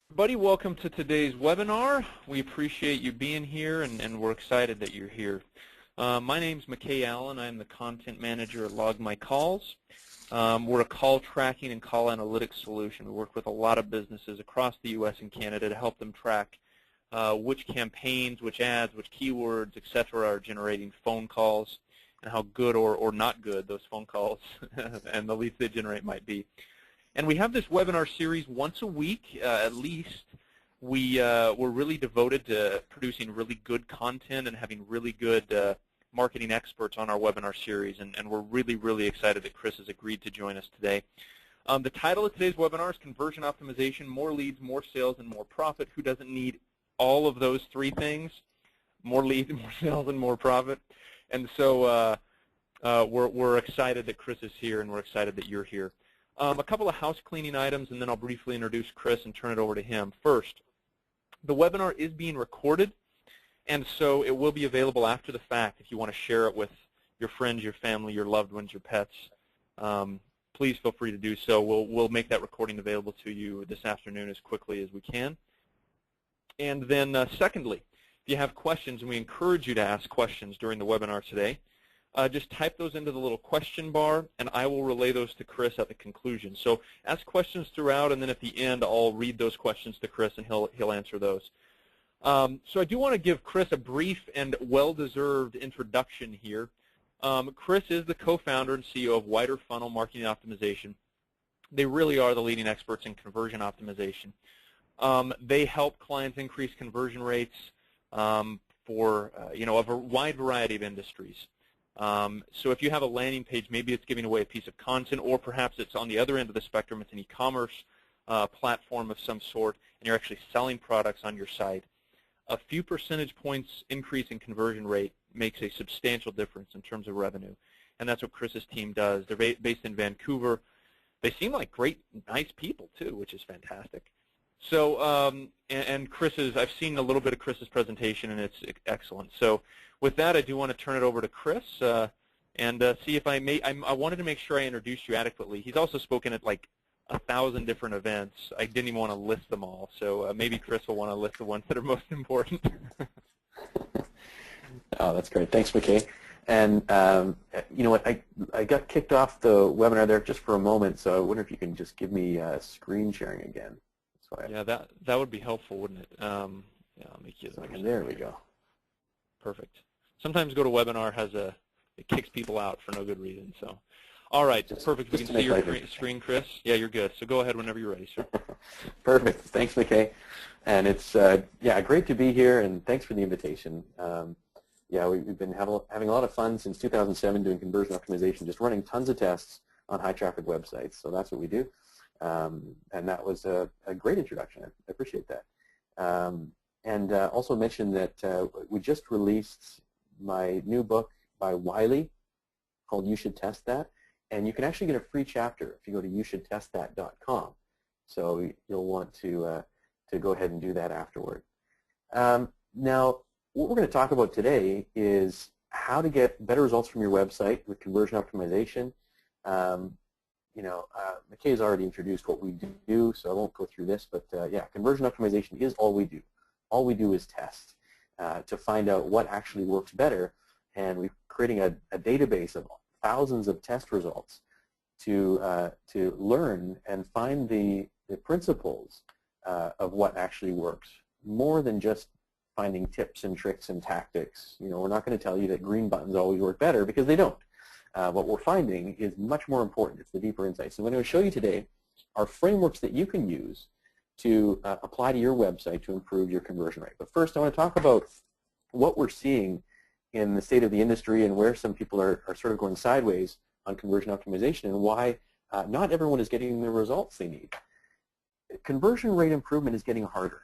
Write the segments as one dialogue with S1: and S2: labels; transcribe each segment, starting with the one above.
S1: Everybody, welcome to today's webinar. We appreciate you being here, and we're excited that you're here. My name's McKay Allen. I'm the content manager at Log My Calls. We're a call tracking and call analytics solution. We work with a lot of businesses across the U.S. and Canada to help them track which campaigns, which ads, which keywords, etc. are generating phone calls, and how good or not good those phone calls and the leads they generate might be. And we have this webinar series once a week, at least. We're really devoted to producing really good content and having really good marketing experts on our webinar series, and we're really, really excited that Chris has agreed to join us today. The title of today's webinar is Conversion Optimization, More Leads, More Sales, and More Profit. Who doesn't need all of those three things? More leads, more sales, and more profit. And so we're excited that Chris is here, and we're excited that you're here. A couple of house cleaning items, and then I'll briefly introduce Chris and turn it over to him. First, the webinar is being recorded, and so it will be available after the fact if you want to share it with your friends, your family, your loved ones, your pets. Please feel free to do so. We'll make that recording available to you this afternoon as quickly as we can. And then secondly, if you have questions, and we encourage you to ask questions during the webinar today, just type those into the little question bar, and I will relay those to Chris at the conclusion. So ask questions throughout, and then at the end, I'll read those questions to Chris, and he'll answer those. So I do want to give Chris a brief and well-deserved introduction here. Chris is the co-founder and CEO of Wider Funnel Marketing Optimization. They really are the leading experts in conversion optimization. They help clients increase conversion rates for a wide variety of industries. So if you have a landing page, maybe it's giving away a piece of content, or perhaps it's on the other end of the spectrum, it's an e-commerce platform of some sort, and you're actually selling products on your site. A few percentage points increase in conversion rate makes a substantial difference in terms of revenue, and that's what Chris's team does. They're based in Vancouver. They seem like great, nice people, too, which is fantastic. So, and Chris's, I've seen a little bit of Chris's presentation, and it's excellent. So with that, I do want to turn it over to Chris and see if I may. I wanted to make sure I introduced you adequately. He's also spoken at like 1,000 different events. I didn't even want to list them all. So maybe Chris will want to list the ones that are most important.
S2: Oh, that's great. Thanks, McKay. And you know what? I got kicked off the webinar there just for a moment, so I wonder if you can just give me screen sharing again.
S1: Yeah, that would be helpful, wouldn't it? Yeah, I'll make you.
S2: There we go.
S1: Perfect. Sometimes GoToWebinar it kicks people out for no good reason. So, all right, perfect. We can see your screen, Chris. Yeah, you're good. So go ahead whenever you're ready, sir.
S2: Perfect. Thanks, McKay. And it's yeah, great to be here, and thanks for the invitation. Yeah, we've been having a lot of fun since 2007 doing conversion optimization, just running tons of tests on high traffic websites. So that's what we do. And that was a great introduction. I appreciate that. And also mention that we just released my new book by Wiley called You Should Test That. And you can actually get a free chapter if you go to youshouldtestthat.com. So you'll want to go ahead and do that afterward. Now, what we're going to talk about today is how to get better results from your website with conversion optimization. McKay has already introduced what we do, so I won't go through this, but yeah, conversion optimization is all we do. All we do is test to find out what actually works better, and we're creating a database of thousands of test results to learn and find the principles of what actually works, more than just finding tips and tricks and tactics. You know, we're not going to tell you that green buttons always work better, because they don't. What we're finding is much more important. It's the deeper insights. So what I'm going to show you today are frameworks that you can use to apply to your website to improve your conversion rate. But first, I want to talk about what we're seeing in the state of the industry and where some people are sort of going sideways on conversion optimization, and why not everyone is getting the results they need. Conversion rate improvement is getting harder.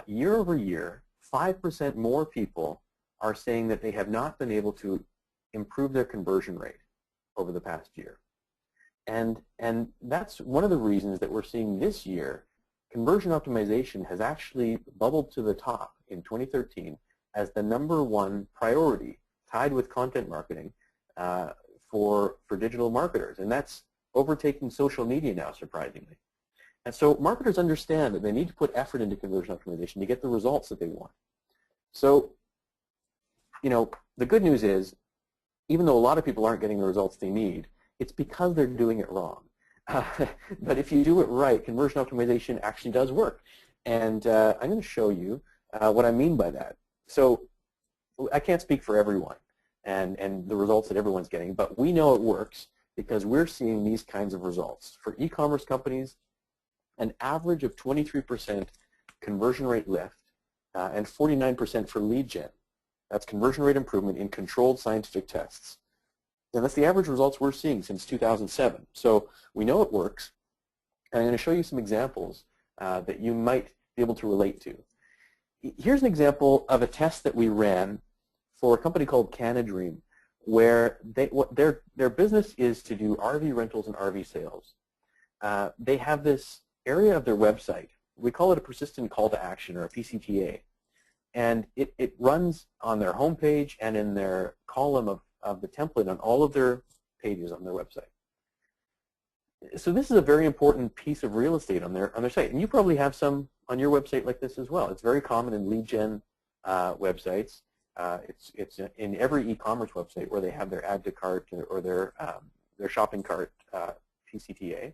S2: Year over year, 5% more people are saying that they have not been able to improve their conversion rate over the past year. And that's one of the reasons that we're seeing this year conversion optimization has actually bubbled to the top in 2013 as the #1 priority, tied with content marketing for digital marketers. And that's overtaking social media now, surprisingly. And so marketers understand that they need to put effort into conversion optimization to get the results that they want. So, the good news is, even though a lot of people aren't getting the results they need, it's because they're doing it wrong. But if you do it right, conversion optimization actually does work. And I'm going to show you what I mean by that. So I can't speak for everyone and the results that everyone's getting, but we know it works because we're seeing these kinds of results. For e-commerce companies, an average of 23% conversion rate lift and 49% for lead gen. That's conversion rate improvement in controlled scientific tests. And that's the average results we're seeing since 2007. So we know it works. And I'm going to show you some examples that you might be able to relate to. Here's an example of a test that we ran for a company called Canadream, where their business is to do RV rentals and RV sales. They have this area of their website. We call it a persistent call to action, or a PCTA. And it runs on their homepage and in their column of the template on all of their pages on their website. So this is a very important piece of real estate on their site. And you probably have some on your website like this as well. It's very common in lead gen websites. It's in every e-commerce website where they have their add to cart or their shopping cart PCTA.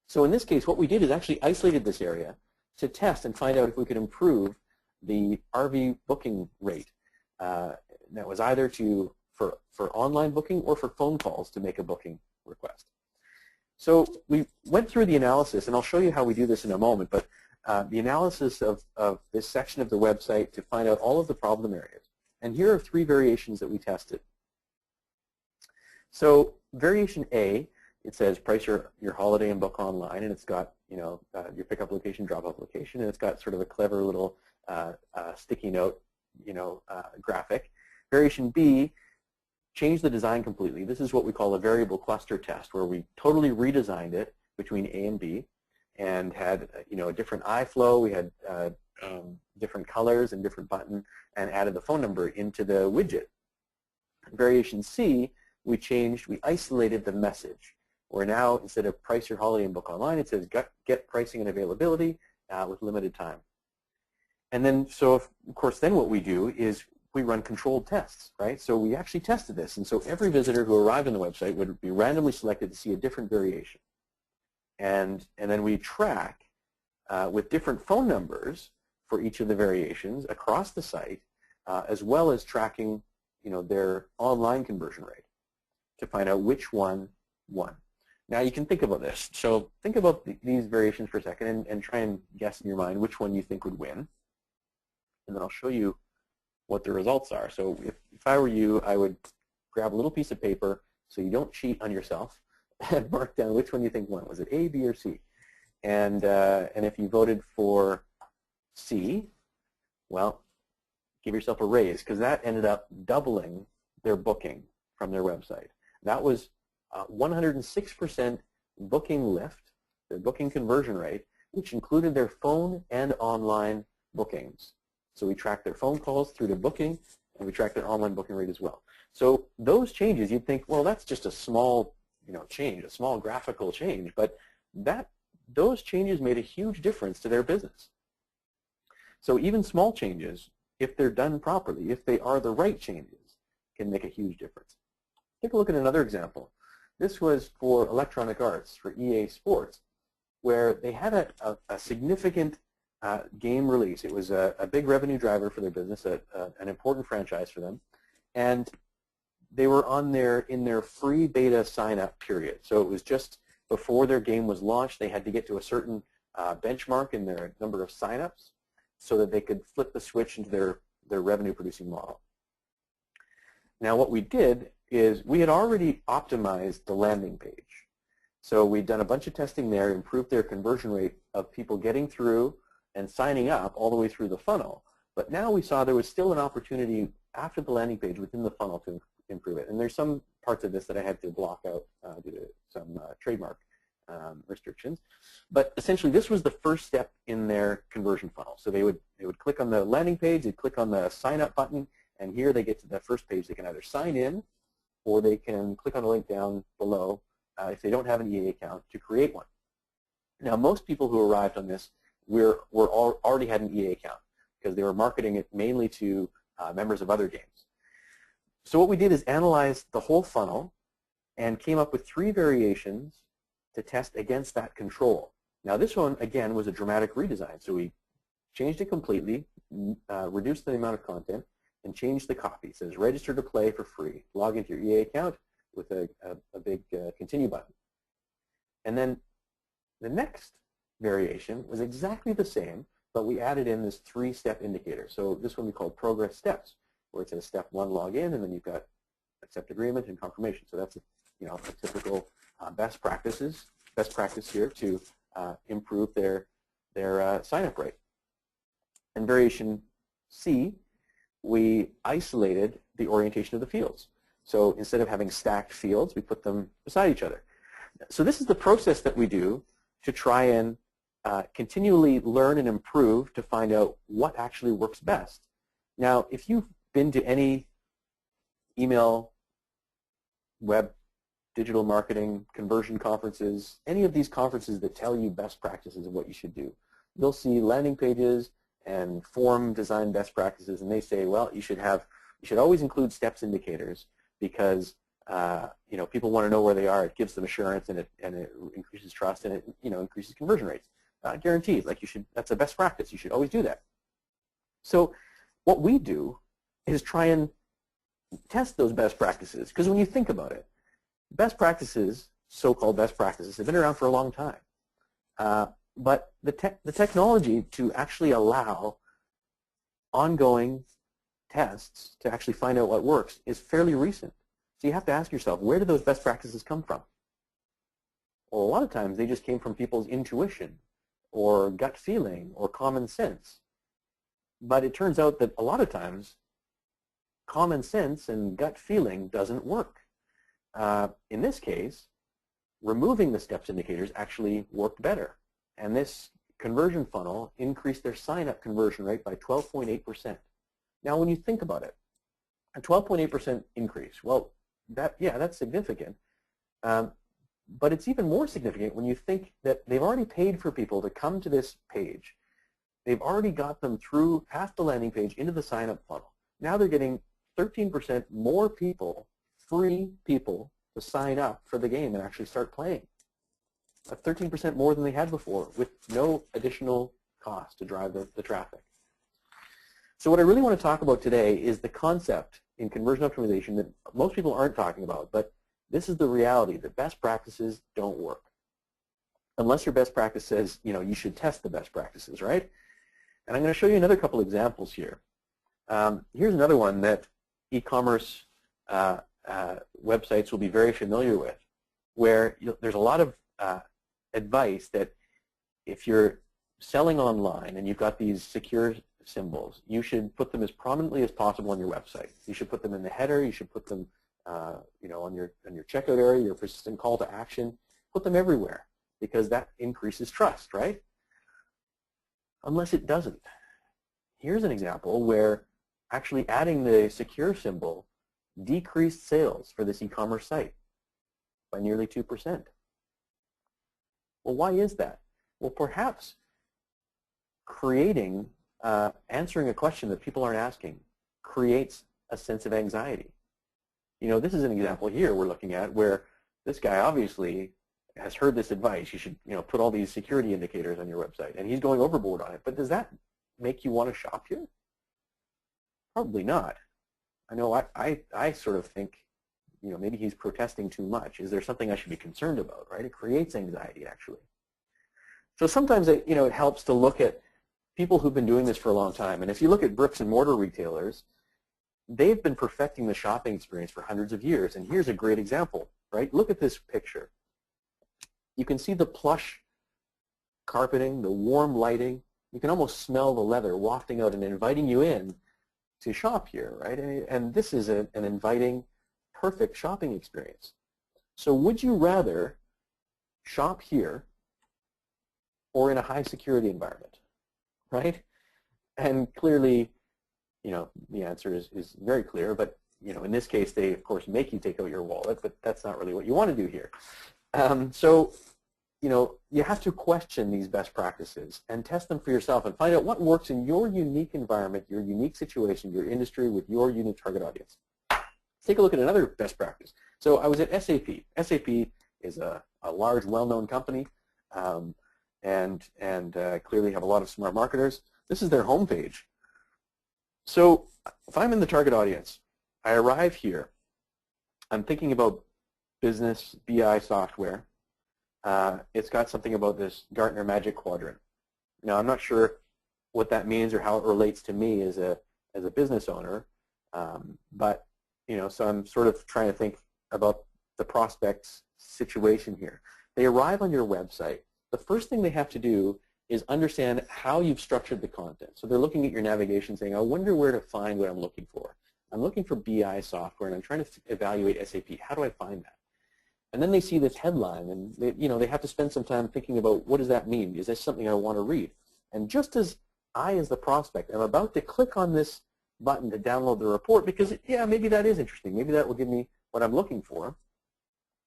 S2: So in this case, what we did is actually isolated this area to test and find out if we could improve the RV booking rate. That was either for online booking or for phone calls to make a booking request. So we went through the analysis, and I'll show you how we do this in a moment, but the analysis of this section of the website to find out all of the problem areas. And here are 3 variations that we tested. So variation A, it says price your holiday and book online, and it's got your pickup location, drop-off location, and it's got sort of a clever little sticky note graphic. Variation B, change the design completely. This is what we call a variable cluster test, where we totally redesigned it between A and B and had a different eye flow. We had different colors and different button, and added the phone number into the widget. Variation C, we isolated the message, where now instead of price your holiday and book online, it says get pricing and availability with limited time. And then, of course, then what we do is we run controlled tests, right? So we actually tested this, and so every visitor who arrived on the website would be randomly selected to see a different variation. And then we track with different phone numbers for each of the variations across the site, as well as tracking their online conversion rate to find out which one won. Now you can think about this. So think about these variations for a second and try and guess in your mind which one you think would win. And then I'll show you what the results are. So if I were you, I would grab a little piece of paper so you don't cheat on yourself and mark down which one you think won. Was it A, B, or C? And if you voted for C, well, give yourself a raise, because that ended up doubling their booking from their website. That was 106% booking lift, their booking conversion rate, which included their phone and online bookings. So we tracked their phone calls through to booking, and we tracked their online booking rate as well. So those changes, you'd think, well, that's just a small change, a small graphical change, but those changes made a huge difference to their business. So even small changes, if they're done properly, if they are the right changes, can make a huge difference. Take a look at another example. This was for Electronic Arts, for EA Sports, where they had a significant game release. It was a big revenue driver for their business, an important franchise for them, and they were in their free beta sign-up period. So it was just before their game was launched. They had to get to a certain benchmark in their number of sign-ups so that they could flip the switch into their revenue-producing model. Now what we did is we had already optimized the landing page. So we'd done a bunch of testing there, improved their conversion rate of people getting through and signing up all the way through the funnel. But now we saw there was still an opportunity after the landing page within the funnel to improve it. And there's some parts of this that I had to block out due to some trademark restrictions. But essentially, this was the first step in their conversion funnel. So they would click on the landing page, they'd click on the sign up button, and here they get to the first page. They can either sign in, or they can click on the link down below if they don't have an EA account to create one. Now, most people who arrived on this already had an EA account because they were marketing it mainly to members of other games. So what we did is analyze the whole funnel and came up with 3 variations to test against that control. Now, this one, again, was a dramatic redesign. So we changed it completely, reduced the amount of content, and changed the copy. It says register to play for free. Log into your EA account with a big continue button. And then the next variation was exactly the same, but we added in this 3-step indicator. So this one we called progress steps, where it says step 1, log in, and then you've got accept agreement and confirmation. So that's a typical best practice here to improve their sign-up rate. And variation C, we isolated the orientation of the fields. So instead of having stacked fields, we put them beside each other. So this is the process that we do to try and continually learn and improve to find out what actually works best. Now, if you've been to any email, web, digital marketing, conversion conferences, any of these conferences that tell you best practices of what you should do, you'll see landing pages and form design best practices, and they say, well, you should always include steps indicators because people want to know where they are. It gives them assurance, and it increases trust, and it increases conversion rates. Guaranteed. That's a best practice. You should always do that. So what we do is try and test those best practices, because when you think about it, best practices, so-called best practices, have been around for a long time. But the technology to actually allow ongoing tests to actually find out what works is fairly recent. So you have to ask yourself, where do those best practices come from? Well, a lot of times they just came from people's intuition or gut feeling or common sense. But it turns out that a lot of times common sense and gut feeling doesn't work. In this case, removing the steps indicators actually worked better. And this conversion funnel increased their sign-up conversion rate by 12.8%. Now, when you think about it, a 12.8% increase, well, that's significant. But it's even more significant when you think that they've already paid for people to come to this page. They've already got them through past the landing page into the sign-up funnel. Now they're getting 13% more people, free people, to sign up for the game and actually start playing. 13% more than they had before with no additional cost to drive the traffic. So what I really want to talk about today is the concept in conversion optimization that most people aren't talking about, but this is the reality that best practices don't work. Unless your best practice says, you should test the best practices, right? And I'm going to show you another couple examples here. Here's another one that e-commerce websites will be very familiar with, where there's a lot of advice that if you're selling online and you've got these secure symbols, you should put them as prominently as possible on your website. You should put them in the header. You should put them on your checkout area, your persistent call to action. Put them everywhere because that increases trust, right? Unless it doesn't. Here's an example where actually adding the secure symbol decreased sales for this e-commerce site by nearly 2%. Well, why is that? Well, perhaps answering a question that people aren't asking creates a sense of anxiety. This is an example here we're looking at where this guy obviously has heard this advice. You should, put all these security indicators on your website, and he's going overboard on it. But does that make you want to shop here? Probably not. I know I sort of think, maybe he's protesting too much. Is there something I should be concerned about, right? It creates anxiety, actually. So sometimes, it helps to look at people who've been doing this for a long time. And if you look at bricks and mortar retailers, they've been perfecting the shopping experience for hundreds of years. And here's a great example, right? Look at this picture. You can see the plush carpeting, the warm lighting. You can almost smell the leather wafting out and inviting you in to shop here, right? And this is an inviting, perfect shopping experience. So would you rather shop here or in a high security environment, right? And clearly, the answer is very clear, but in this case, they of course make you take out your wallet, but that's not really what you want to do here. So you have to question these best practices and test them for yourself and find out what works in your unique environment, your unique situation, your industry with your unique target audience. Let's take a look at another best practice. So I was at SAP. SAP is a large, well-known company, and clearly have a lot of smart marketers. This is their homepage. So if I'm in the target audience, I arrive here. I'm thinking about business BI software. It's got something about this Gartner Magic Quadrant. Now, I'm not sure what that means or how it relates to me as a business owner, but so I'm sort of trying to think about the prospect's situation here. They arrive on your website. The first thing they have to do is understand how you've structured the content. So they're looking at your navigation saying, I wonder where to find what I'm looking for. I'm looking for BI software, and I'm trying to evaluate SAP. How do I find that? And then they see this headline, and they have to spend some time thinking about, what does that mean? Is this something I want to read? And just as I, as the prospect, am about to click on this button to download the report because, yeah, maybe that is interesting. Maybe that will give me what I'm looking for.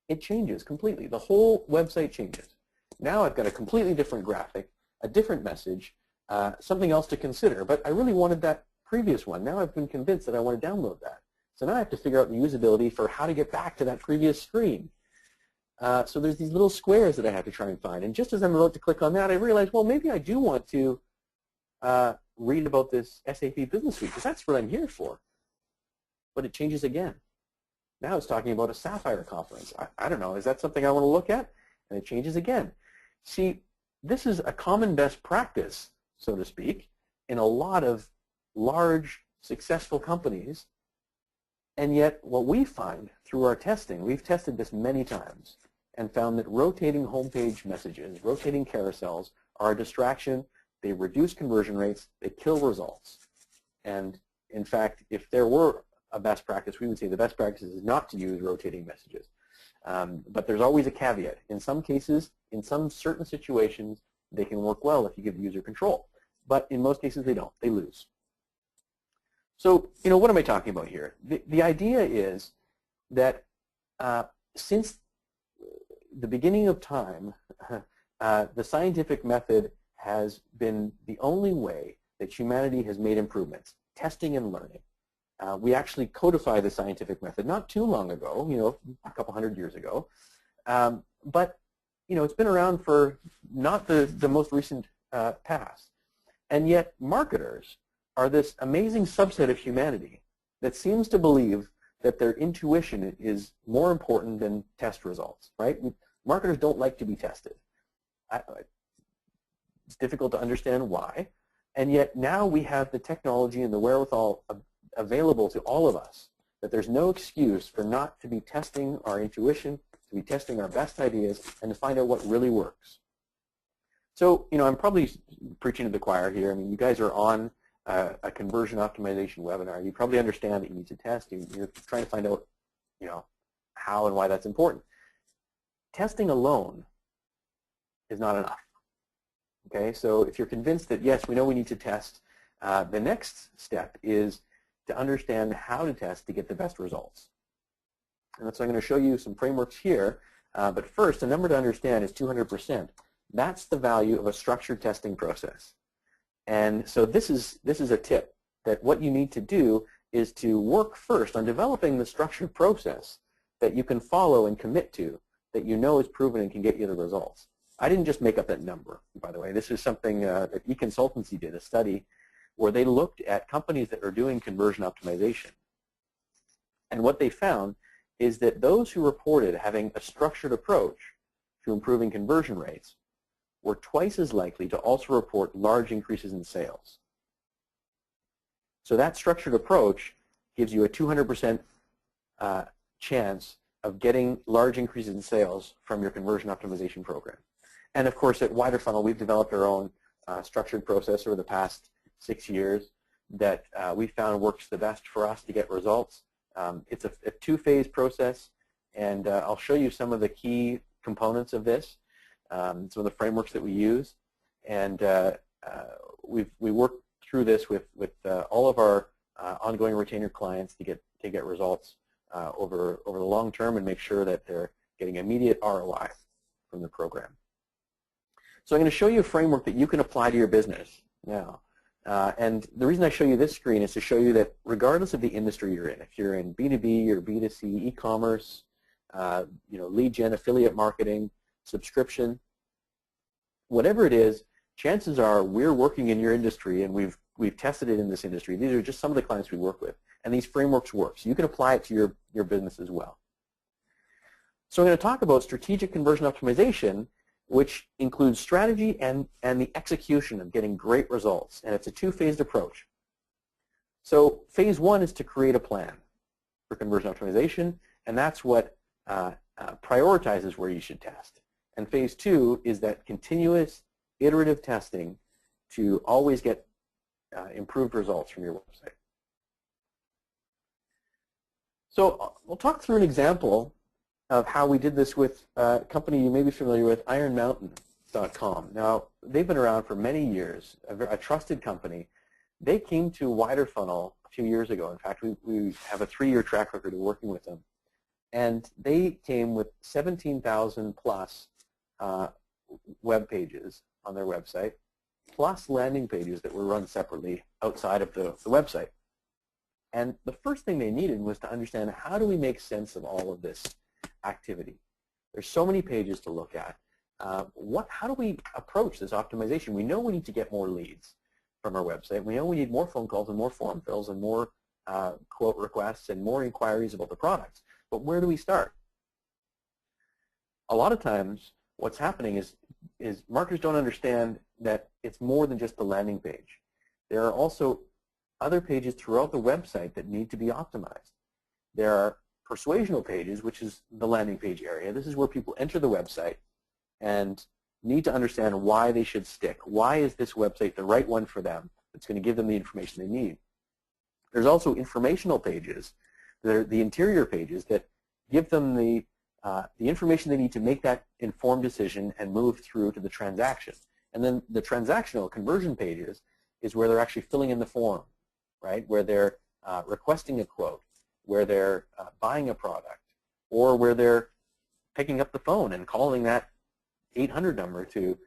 S2: It changes completely. The whole website changes. Now I've got a completely different graphic, a different message, something else to consider. But I really wanted that previous one. Now I've been convinced that I want to download that. So now I have to figure out the usability for how to get back to that previous screen. So there's these little squares that I have to try and find. And just as I'm about to click on that, I realize, well, maybe I do want to read about this SAP Business Suite, because that's what I'm here for. But it changes again. Now it's talking about a Sapphire conference. I don't know, is that something I want to look at? And it changes again. See, this is a common best practice, so to speak, in a lot of large, successful companies. And yet what we find through our testing, we've tested this many times and found that rotating homepage messages, rotating carousels are a distraction. They reduce conversion rates. They kill results. And in fact, if there were a best practice, we would say the best practice is not to use rotating messages. But there's always a caveat. In some cases, in some certain situations, they can work well if you give the user control. But in most cases, they don't. They lose. So, what am I talking about here? The idea is that since the beginning of time, the scientific method has been the only way that humanity has made improvements, testing and learning. We actually codified the scientific method not too long ago, a couple hundred years ago. But, it's been around for not the most recent past. And yet marketers are this amazing subset of humanity that seems to believe that their intuition is more important than test results, right? Marketers don't like to be tested. It's difficult to understand why. And yet now we have the technology and the wherewithal available to all of us that there's no excuse for not to be testing our intuition, to be testing our best ideas, and to find out what really works. So, I'm probably preaching to the choir here. I mean, you guys are on a conversion optimization webinar. You probably understand that you need to test. You're trying to find out, how and why that's important. Testing alone is not enough. Okay, so if you're convinced that, yes, we know we need to test, the next step is to understand how to test to get the best results. And so I'm going to show you some frameworks here. But first, the number to understand is 200%. That's the value of a structured testing process. And so this is a tip that what you need to do is to work first on developing the structured process that you can follow and commit to, that you know is proven and can get you the results. I didn't just make up that number, by the way. This is something that eConsultancy did, a study where they looked at companies that are doing conversion optimization. And what they found is that those who reported having a structured approach to improving conversion rates were twice as likely to also report large increases in sales. So that structured approach gives you a 200% chance of getting large increases in sales from your conversion optimization program. And of course, at Wider Funnel, we've developed our own structured process over the past 6 years that we found works the best for us to get results. It's a two-phase process, and I'll show you some of the key components of this, some of the frameworks that we use. And we worked through this with all of our ongoing retainer clients to get results over the long term and make sure that they're getting immediate ROI from the program. So I'm going to show you a framework that you can apply to your business now. And the reason I show you this screen is to show you that regardless of the industry you're in, if you're in B2B or B2C, e-commerce, lead gen, affiliate marketing, subscription, whatever it is, chances are we're working in your industry and we've tested it in this industry. These are just some of the clients we work with. And these frameworks work. So you can apply it to your business as well. So I'm going to talk about strategic conversion optimization, which includes strategy and the execution of getting great results. And it's a two-phased approach. So phase one is to create a plan for conversion optimization, and that's what prioritizes where you should test. And phase two is that continuous iterative testing to always get improved results from your website. So we'll talk through an example of how we did this with a company you may be familiar with, ironmountain.com. Now, they've been around for many years, a trusted company. They came to Wider Funnel a few years ago. In fact, we have a 3-year track record of working with them. And they came with 17,000 plus web pages on their website, plus landing pages that were run separately outside of the website. And the first thing they needed was to understand, how do we make sense of all of this activity? There's so many pages to look at. How do we approach this optimization? We know we need to get more leads from our website. We know we need more phone calls and more form fills and more quote requests and more inquiries about the products. But where do we start? A lot of times what's happening is marketers don't understand that it's more than just the landing page. There are also other pages throughout the website that need to be optimized. There are persuasional pages, which is the landing page area. This is where people enter the website and need to understand why they should stick. Why is this website the right one for them? It's going to give them the information they need. There's also informational pages. They're the interior pages that give them the information they need to make that informed decision and move through to the transaction. And then the transactional conversion pages is where they're actually filling in the form, right? Where they're requesting a quote, where they're buying a product, or where they're picking up the phone and calling that 800 number to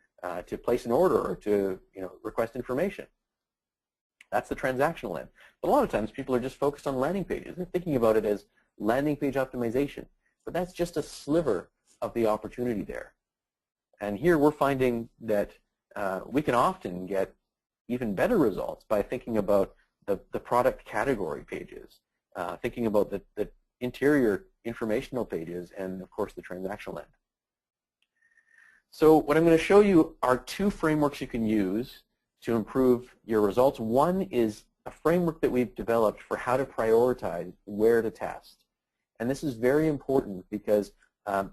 S2: place an order or to request information. That's the transactional end. But a lot of times people are just focused on landing pages. They're thinking about it as landing page optimization. But that's just a sliver of the opportunity there. And here we're finding that we can often get even better results by thinking about the product category pages, thinking about the interior informational pages, and of course the transactional end. So what I'm going to show you are 2 frameworks you can use to improve your results. One is a framework that we've developed for how to prioritize where to test. And this is very important because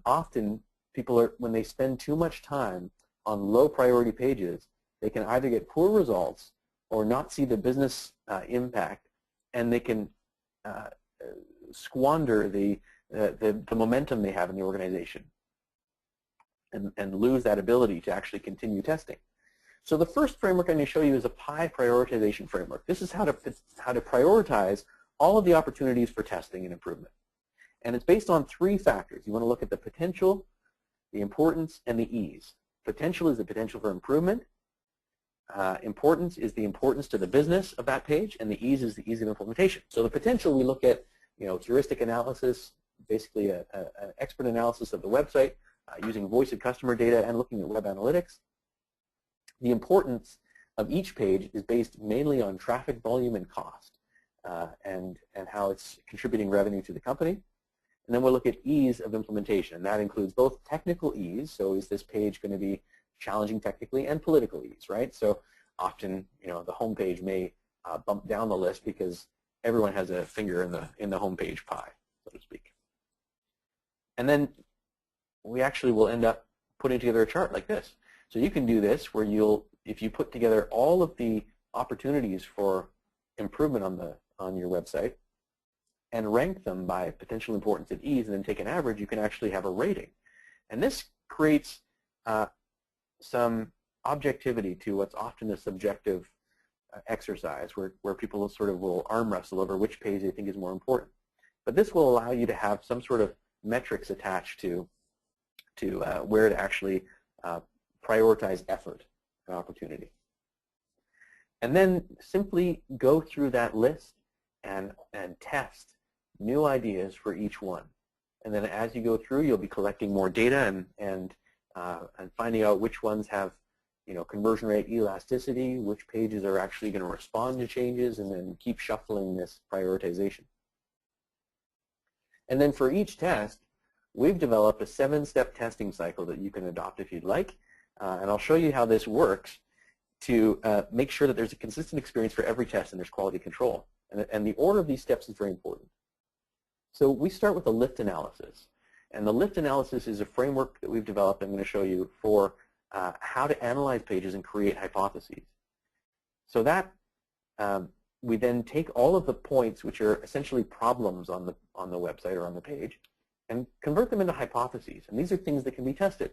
S2: often people when they spend too much time on low priority pages, they can either get poor results or not see the business impact, and they can squander the momentum they have in the organization and lose that ability to actually continue testing. So the first framework I'm going to show you is a pie prioritization framework. This is how to prioritize all of the opportunities for testing and improvement. And it's based on 3 factors. You want to look at the potential, the importance, and the ease. Potential is the potential for improvement. Importance is the importance to the business of that page, and the ease is the ease of implementation. So the potential, we look at heuristic analysis, basically an expert analysis of the website, using voice of customer data and looking at web analytics. The importance of each page is based mainly on traffic volume and cost, and how it's contributing revenue to the company. And then we'll look at ease of implementation. That includes both technical ease, so is this page going to be challenging technically, and political ease, right? So often, the home page may bump down the list because everyone has a finger in the home page pie, so to speak. And then we actually will end up putting together a chart like this. So you can do this where if you put together all of the opportunities for improvement on your website and rank them by potential importance and ease, and then take an average, you can actually have a rating. And this creates some objectivity to what's often a subjective exercise where people sort of will arm wrestle over which page they think is more important. But this will allow you to have some sort of metrics attached to where to actually prioritize effort and opportunity. And then simply go through that list and test new ideas for each one. And then as you go through, you'll be collecting more data and finding out which ones have, conversion rate elasticity, which pages are actually going to respond to changes, and then keep shuffling this prioritization. And then for each test, we've developed a 7-step testing cycle that you can adopt if you'd like. And I'll show you how this works to make sure that there's a consistent experience for every test and there's quality control. And the order of these steps is very important. So we start with a lift analysis. And the lift analysis is a framework that we've developed, I'm going to show you, for how to analyze pages and create hypotheses. So that we then take all of the points, which are essentially problems on the website or on the page, and convert them into hypotheses. And these are things that can be tested.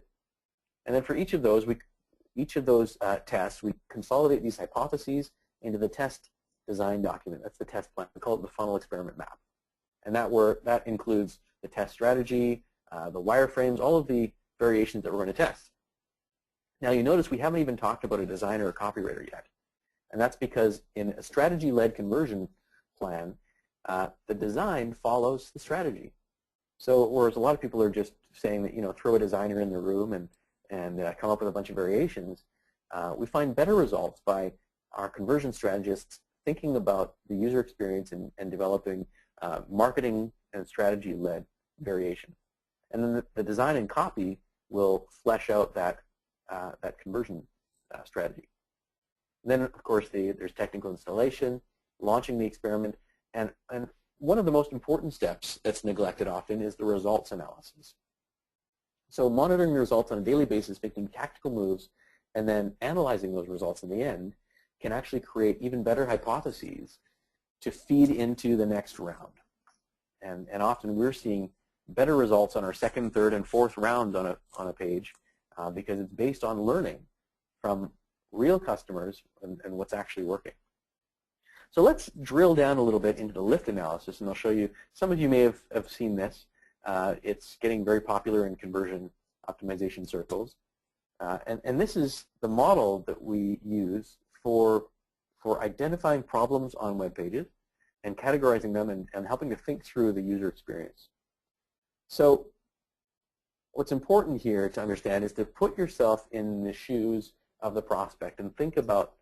S2: And then for each of those tests, we consolidate these hypotheses into the test design document. That's the test plan. We call it the funnel experiment map. And that includes the test strategy, the wireframes, all of the variations that we're going to test. Now you notice we haven't even talked about a designer or copywriter yet. And that's because in a strategy-led conversion plan, the design follows the strategy. So whereas a lot of people are just saying that, throw a designer in the room and come up with a bunch of variations, we find better results by our conversion strategists thinking about the user experience and developing marketing and strategy-led variation. And then the design and copy will flesh out that conversion strategy. And then, of course, there's technical installation, launching the experiment, and one of the most important steps that's neglected often is the results analysis. So monitoring the results on a daily basis, making tactical moves, and then analyzing those results in the end can actually create even better hypotheses to feed into the next round. And often we're seeing better results on our second, third, and fourth round on a page because it's based on learning from real customers and what's actually working. So let's drill down a little bit into the lift analysis, and I'll show you. Some of you may have seen this. It's getting very popular in conversion optimization circles. And this is the model that we use for identifying problems on web pages and categorizing them and helping to think through the user experience. So what's important here to understand is to put yourself in the shoes of the prospect and think about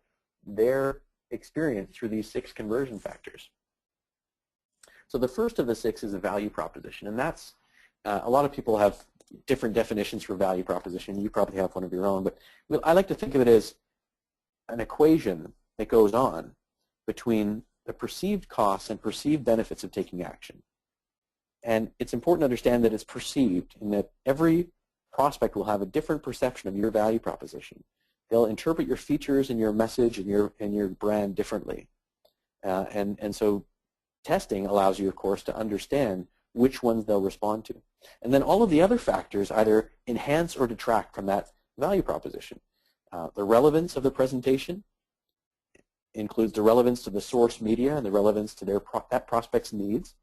S2: their experience through these 6 conversion factors. So the first of the 6 is a value proposition, and that's a lot of people have different definitions for value proposition. You probably have one of your own, but I like to think of it as an equation that goes on between the perceived costs and perceived benefits of taking action. And it's important to understand that it's perceived, and that every prospect will have a different perception of your value proposition. They'll interpret your features and your message and your brand differently. And so testing allows you, of course, to understand which ones they'll respond to. And then all of the other factors either enhance or detract from that value proposition. The relevance of the presentation includes the relevance to the source media and the relevance to that prospect's needs.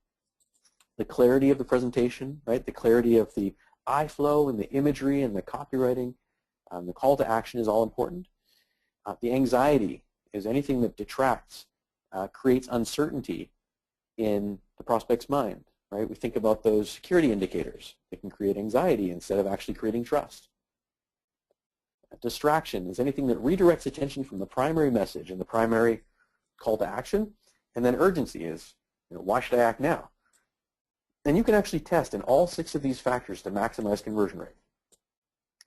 S2: The clarity of the presentation, right? The clarity of the eye flow and the imagery and the copywriting. The call to action is all important. The anxiety is anything that detracts, creates uncertainty in the prospect's mind, right? We think about those security indicators. They can create anxiety instead of actually creating trust. Distraction is anything that redirects attention from the primary message and the primary call to action. And then urgency is, why should I act now? And you can actually test in all 6 of these factors to maximize conversion rate.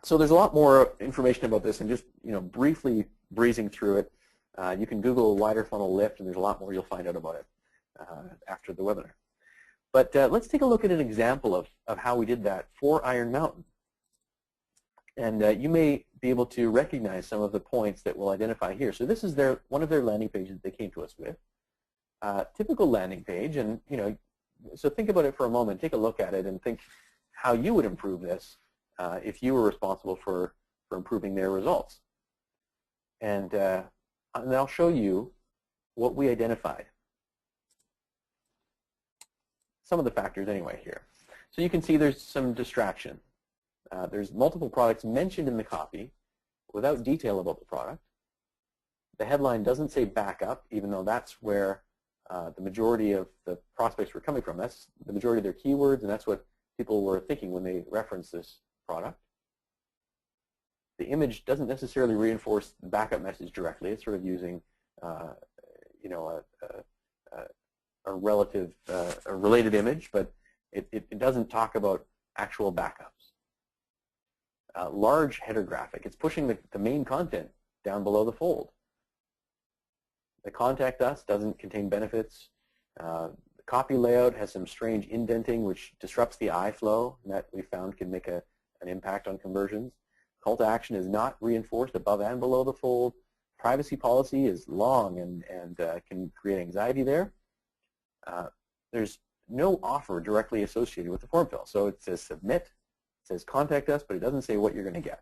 S2: So there's a lot more information about this, and just briefly breezing through it, you can Google wider funnel lift, and there's a lot more you'll find out about it after the webinar. But let's take a look at an example of how we did that for Iron Mountain. And you may be able to recognize some of the points that we'll identify here. So this is one of their landing pages they came to us with. Typical landing page, and so think about it for a moment. Take a look at it and think how you would improve this if you were responsible for improving their results. And I'll show you what we identified. Some of the factors anyway here. So you can see there's some distraction. There's multiple products mentioned in the copy, without detail about the product. The headline doesn't say backup, even though that's where the majority of the prospects were coming from. That's the majority of their keywords, and that's what people were thinking when they referenced this product. The image doesn't necessarily reinforce the backup message directly. It's sort of using, you know, a related image, but it doesn't talk about actual backups. Large header graphic. It's pushing the main content down below the fold. The contact us doesn't contain benefits. The copy layout has some strange indenting which disrupts the eye flow, and that we found can make an impact on conversions. Call to action is not reinforced above and below the fold. Privacy policy is long and can create anxiety there. There's no offer directly associated with the form fill. So it says submit, it says contact us, but it doesn't say what you're going to get.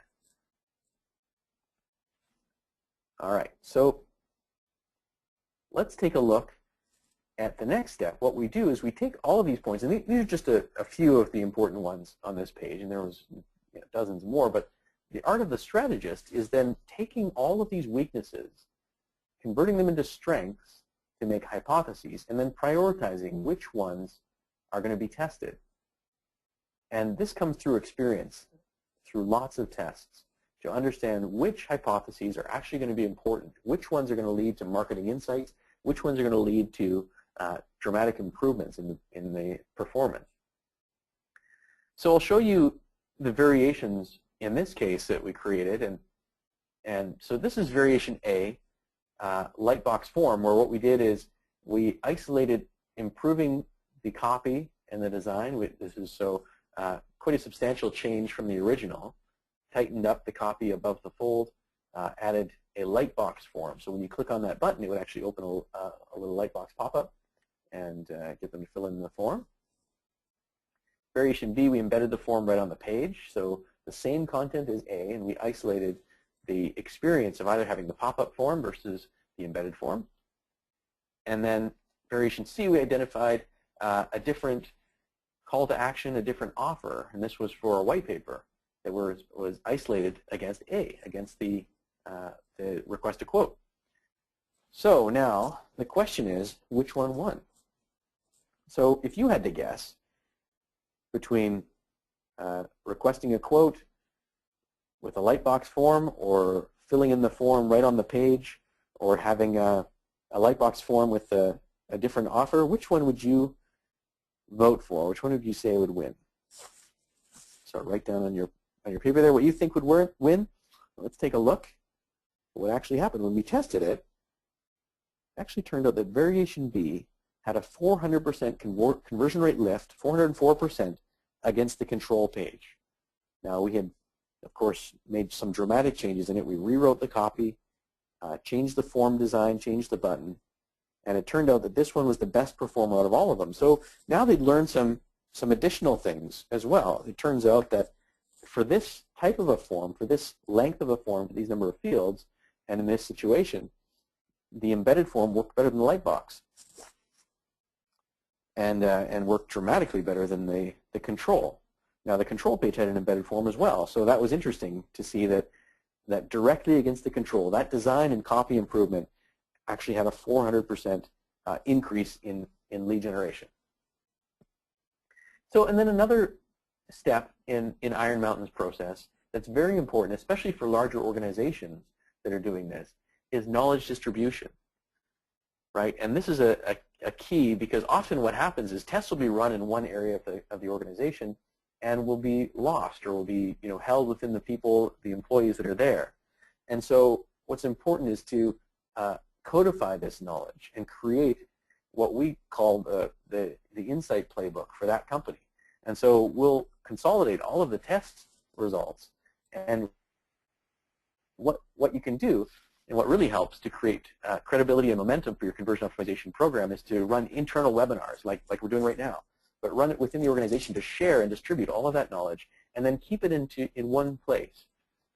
S2: All right, so let's take a look at the next step. What we do is we take all of these points, and these are just a few of the important ones on this page, and there was dozens more, but the art of the strategist is then taking all of these weaknesses, converting them into strengths to make hypotheses, and then prioritizing which ones are going to be tested. And this comes through experience, through lots of tests, to understand which hypotheses are actually going to be important, which ones are going to lead to marketing insights, which ones are going to lead to dramatic improvements in the performance. So I'll show you the variations in this case that we created, and so this is variation A, Lightbox form, where what we did is we isolated improving the copy and the design. This is quite a substantial change from the original. Tightened up the copy above the fold, added a lightbox form. So when you click on that button, it would actually open a little lightbox pop-up and get them to fill in the form. Variation B, we embedded the form right on the page. So the same content as A, and we isolated the experience of either having the pop-up form versus the embedded form. And then variation C, we identified a different call to action, a different offer, and this was for a white paper that was isolated against A, against the request to quote. So now the question is, which one won? So if you had to guess between requesting a quote with a lightbox form, or filling in the form right on the page, or having a lightbox form with a different offer, which one would you vote for? Which one would you say would win? So write down on your paper there what you think would win. Let's take a look at what actually happened. When we tested it, it actually turned out that variation B had a 400% conversion rate lift, 404% against the control page. Now we had, of course, made some dramatic changes in it. We rewrote the copy, changed the form design, changed the button, and it turned out that this one was the best performer out of all of them. So now they'd learned some additional things as well. It turns out that for this type of a form, for this length of a form, for these number of fields, and in this situation, the embedded form worked better than the lightbox, and worked dramatically better than the control. Now the control page had an embedded form as well, so that was interesting to see that directly against the control, that design and copy improvement actually had a 400% increase in lead generation. So, and then another step in Iron Mountain's process that's very important, especially for larger organizations that are doing this, is knowledge distribution, right? And this is a key, because often what happens is tests will be run in one area of the organization and will be lost, or will be held within the people, the employees that are there. And so what's important is to codify this knowledge and create what we call the insight playbook for that company. And so we'll consolidate all of the test results, and what you can do, and what really helps to create credibility and momentum for your conversion optimization program, is to run internal webinars like we're doing right now, but run it within the organization to share and distribute all of that knowledge, and then keep it in one place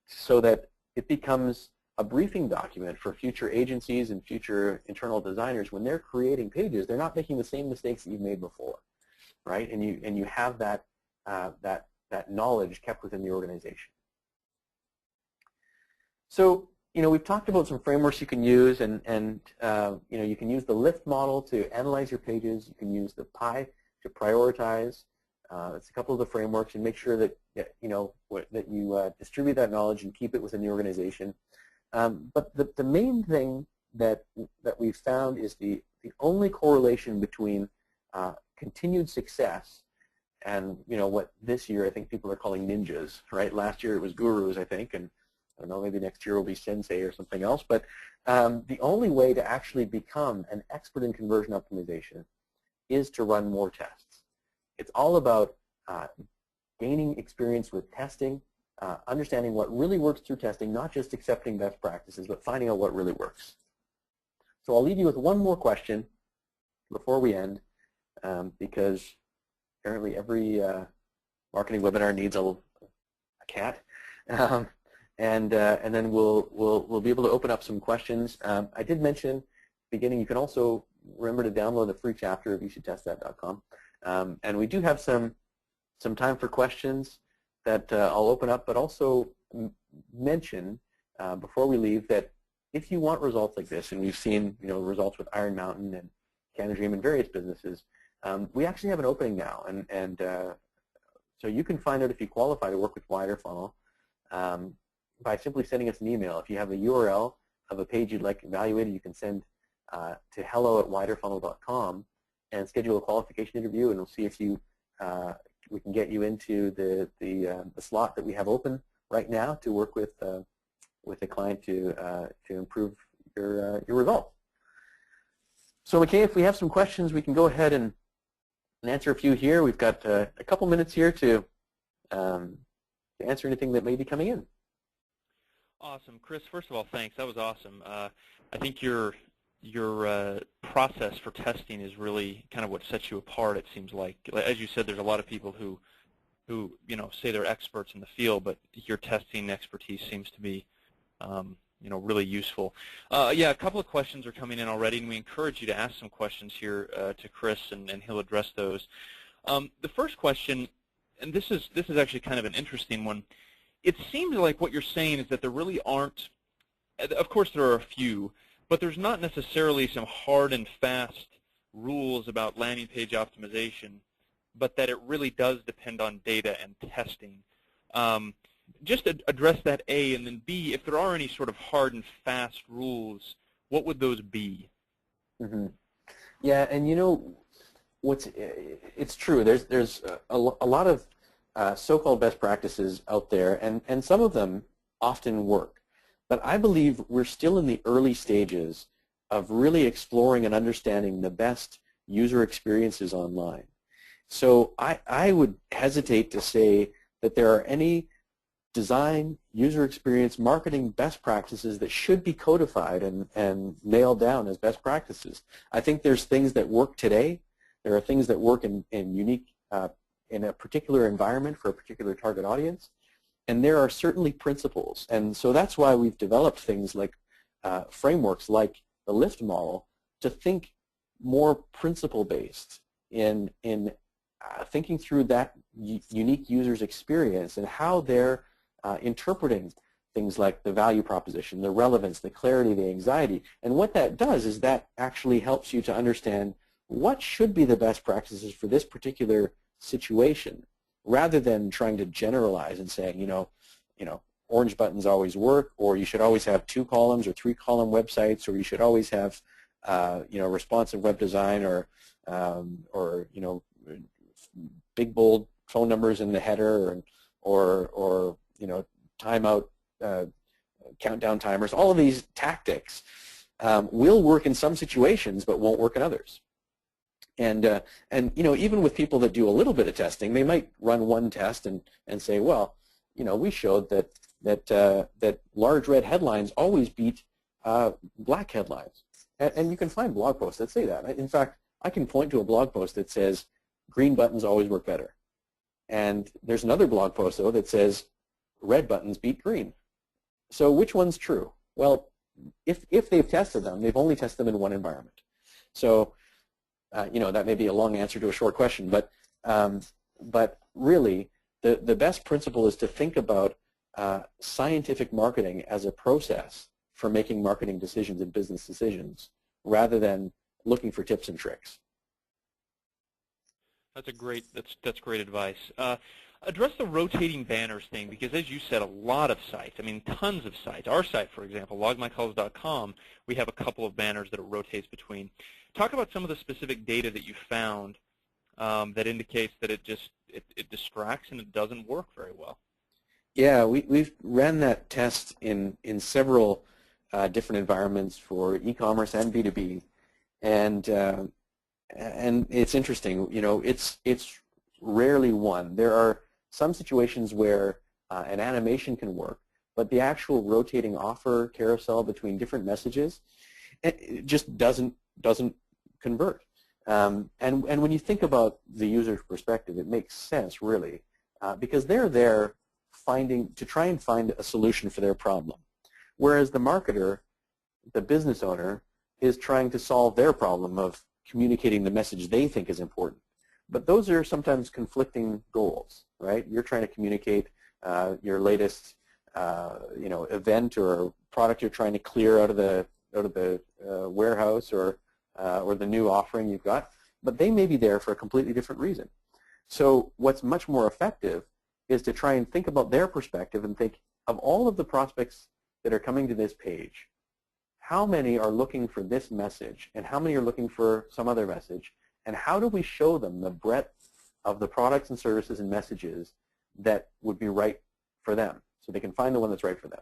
S2: so that it becomes a briefing document for future agencies and future internal designers. When they're creating pages, they're not making the same mistakes that you've made before, right? And you have that knowledge kept within the organization. So, we've talked about some frameworks you can use, and you can use the lift model to analyze your pages. You can use the pie to prioritize. That's a couple of the frameworks, and make sure that you distribute that knowledge and keep it within the organization. But the main thing that we've found is the only correlation between continued success and what this year I think people are calling ninjas, right? Last year it was gurus, I think, and I don't know, maybe next year will be sensei or something else. But the only way to actually become an expert in conversion optimization is to run more tests. It's all about gaining experience with testing, understanding what really works through testing, not just accepting best practices, but finding out what really works. So I'll leave you with one more question before we end, because apparently every marketing webinar needs a cat. And then we'll be able to open up some questions. I did mention at the beginning, you can also remember to download the free chapter of youshouldtestthat.com. And we do have some time for questions that I'll open up, but also mention before we leave that if you want results like this, and we've seen results with Iron Mountain and Canada Dream and various businesses, we actually have an opening now, and so you can find out if you qualify to work with Wider Funnel by simply sending us an email. If you have a URL of a page you'd like evaluated, you can send to hello@widerfunnel.com and schedule a qualification interview, and we'll see if we can get you into the slot that we have open right now to work with a client to improve your results. So, McKay, if we have some questions, we can go ahead and answer a few here. We've got a couple minutes here to answer anything that may be coming in.
S1: Awesome, Chris. First of all, thanks. That was awesome. I think your process for testing is really kind of what sets you apart. It seems like, as you said, there's a lot of people who say they're experts in the field, but your testing expertise seems to be really useful. Yeah, a couple of questions are coming in already, and we encourage you to ask some questions here to Chris, and he'll address those. The first question, and this is actually kind of an interesting one. It seems like what you're saying is that there really aren't, of course there are a few, but there's not necessarily some hard and fast rules about landing page optimization, but that it really does depend on data and testing. Just address that, A, and then B, if there are any sort of hard and fast rules, what would those be?
S2: Mm-hmm. Yeah, and it's true. There's a lot of so-called best practices out there, and some of them often work. But I believe we're still in the early stages of really exploring and understanding the best user experiences online. So I would hesitate to say that there are any design, user experience, marketing best practices that should be codified and nailed down as best practices. I think there's things that work today. There are things that work in unique, in a particular environment for a particular target audience. And there are certainly principles. And so that's why we've developed things like frameworks like the lift model to think more principle-based in thinking through that unique user's experience and how they're interpreting things like the value proposition, the relevance, the clarity, the anxiety. And what that does is that actually helps you to understand what should be the best practices for this particular situation, rather than trying to generalize and saying, orange buttons always work, or you should always have 2 columns or 3 column websites, or you should always have, responsive web design, or big bold phone numbers in the header, or timeout, countdown timers. All of these tactics will work in some situations, but won't work in others. And even with people that do a little bit of testing, they might run one test and say, well, we showed that large red headlines always beat black headlines. And you can find blog posts that say that. In fact, I can point to a blog post that says green buttons always work better. And there's another blog post, though, that says red buttons beat green. So which one's true? Well, if they've tested them, they've only tested them in one environment. So that may be a long answer to a short question, but really the best principle is to think about scientific marketing as a process for making marketing decisions and business decisions rather than looking for tips and tricks.
S1: That's great advice. Address the rotating banners thing, because as you said, a lot of sites, I mean tons of sites. Our site, for example, logmycalls.com, we have a couple of banners that it rotates between. Talk about some of the specific data that you found that indicates that it distracts and it doesn't work very well.
S2: Yeah, we've ran that test in several different environments for e-commerce and B2B, and it's interesting. You know, it's rarely one. There are some situations where an animation can work, but the actual rotating offer carousel between different messages, it just doesn't convert. And when you think about the user's perspective, it makes sense really, because they're there to try and find a solution for their problem, whereas the marketer, the business owner, is trying to solve their problem of communicating the message they think is important. But those are sometimes conflicting goals, right? You're trying to communicate your latest, event or product you're trying to clear out of the warehouse or the new offering you've got, but they may be there for a completely different reason. So what's much more effective is to try and think about their perspective and think of all of the prospects that are coming to this page, how many are looking for this message and how many are looking for some other message, and how do we show them the breadth of the products and services and messages that would be right for them so they can find the one that's right for them.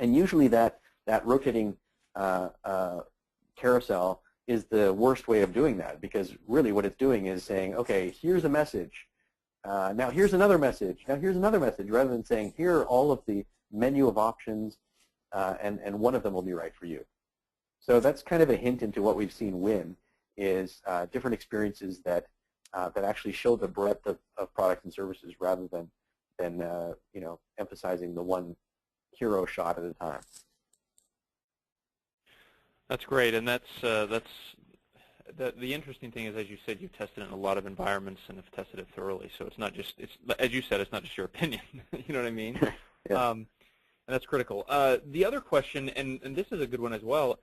S2: And usually that rotating carousel is the worst way of doing that, because really what it's doing is saying, okay, here's a message, now here's another message, now here's another message, rather than saying here are all of the menu of options and one of them will be right for you. So that's kind of a hint into what we've seen win, is different experiences that actually show the breadth of products and services rather than emphasizing the one hero shot at a time.
S1: That's great, and the interesting thing is, as you said, you've tested it in a lot of environments and have tested it thoroughly. So it's not just, as you said, it's not just your opinion. You know what I mean?
S2: Yeah.
S1: And that's critical. The other question, and this is a good one as well,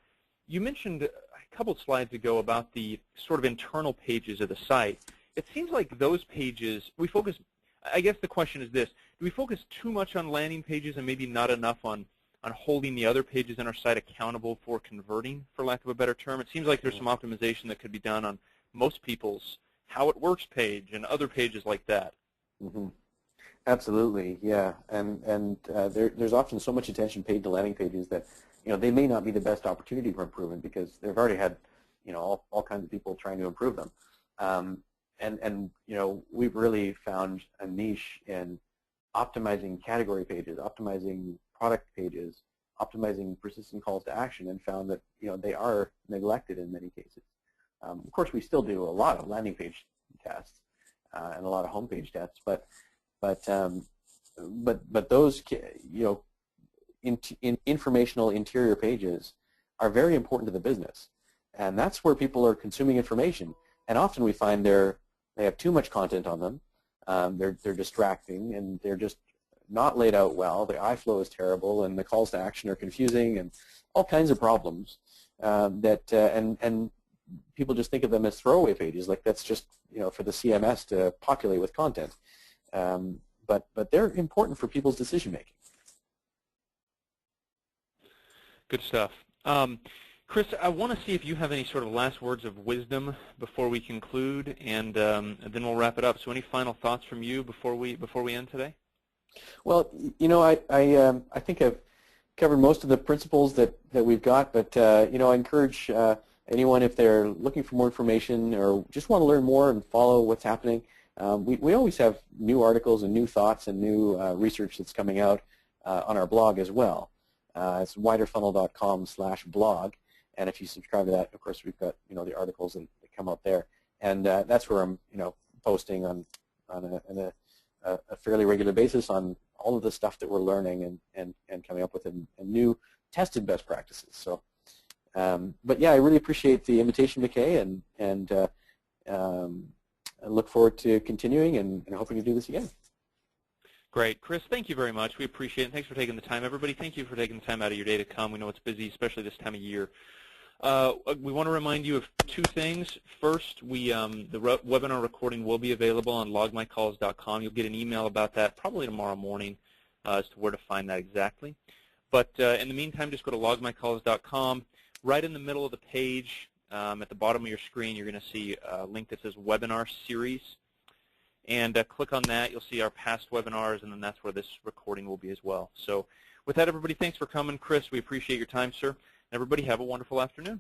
S1: you mentioned a couple of slides ago about the sort of internal pages of the site. It seems like those pages, we focus, I guess the question is this, do we focus too much on landing pages and maybe not enough on holding the other pages in our site accountable for converting, for lack of a better term? It seems like there's some optimization that could be done on most people's How It Works page and other pages like that.
S2: Mm-hmm. All yeah. And there's often so much attention paid to landing pages that they may not be the best opportunity for improvement because they've already had all kinds of people trying to improve them. And we've really found a niche in optimizing category pages, optimizing product pages, optimizing persistent calls to action, and found that they are neglected in many cases. Of course, we still do a lot of landing page tests and a lot of homepage tests, but those in informational interior pages are very important to the business, and that's where people are consuming information. And often we find they have too much content on them. They're distracting, and they're just not laid out well. The iFlow is terrible, and the calls to action are confusing, and all kinds of problems and people just think of them as throwaway pages, like that's just for the CMS to populate with content. But they're important for people's decision making.
S1: Good stuff. Chris, I want to see if you have any sort of last words of wisdom before we conclude, and then we'll wrap it up. So any final thoughts from you before we end today?
S2: Well, I think I've covered most of the principles that we've got, but I encourage anyone, if they're looking for more information or just want to learn more and follow what's happening. We always have new articles and new thoughts and new research that's coming out on our blog as well. It's widerfunnel.com/blog, and if you subscribe to that, of course, we've got the articles that come out there, and that's where I'm posting on a fairly regular basis on all of the stuff that we're learning and coming up with and new tested best practices. So, but yeah, I really appreciate the invitation, McKay, and I look forward to continuing and hoping to do this again.
S1: Great. Chris, thank you very much. We appreciate it. Thanks for taking the time. Everybody, thank you for taking the time out of your day to come. We know it's busy, especially this time of year. We want to remind you of two things. First, the webinar recording will be available on logmycalls.com. You'll get an email about that probably tomorrow morning as to where to find that exactly. But in the meantime, just go to logmycalls.com. Right in the middle of the page, at the bottom of your screen, you're going to see a link that says Webinar Series. And click on that. You'll see our past webinars, and then that's where this recording will be as well. So with that, everybody, thanks for coming. Chris, we appreciate your time, sir. Everybody, have a wonderful afternoon.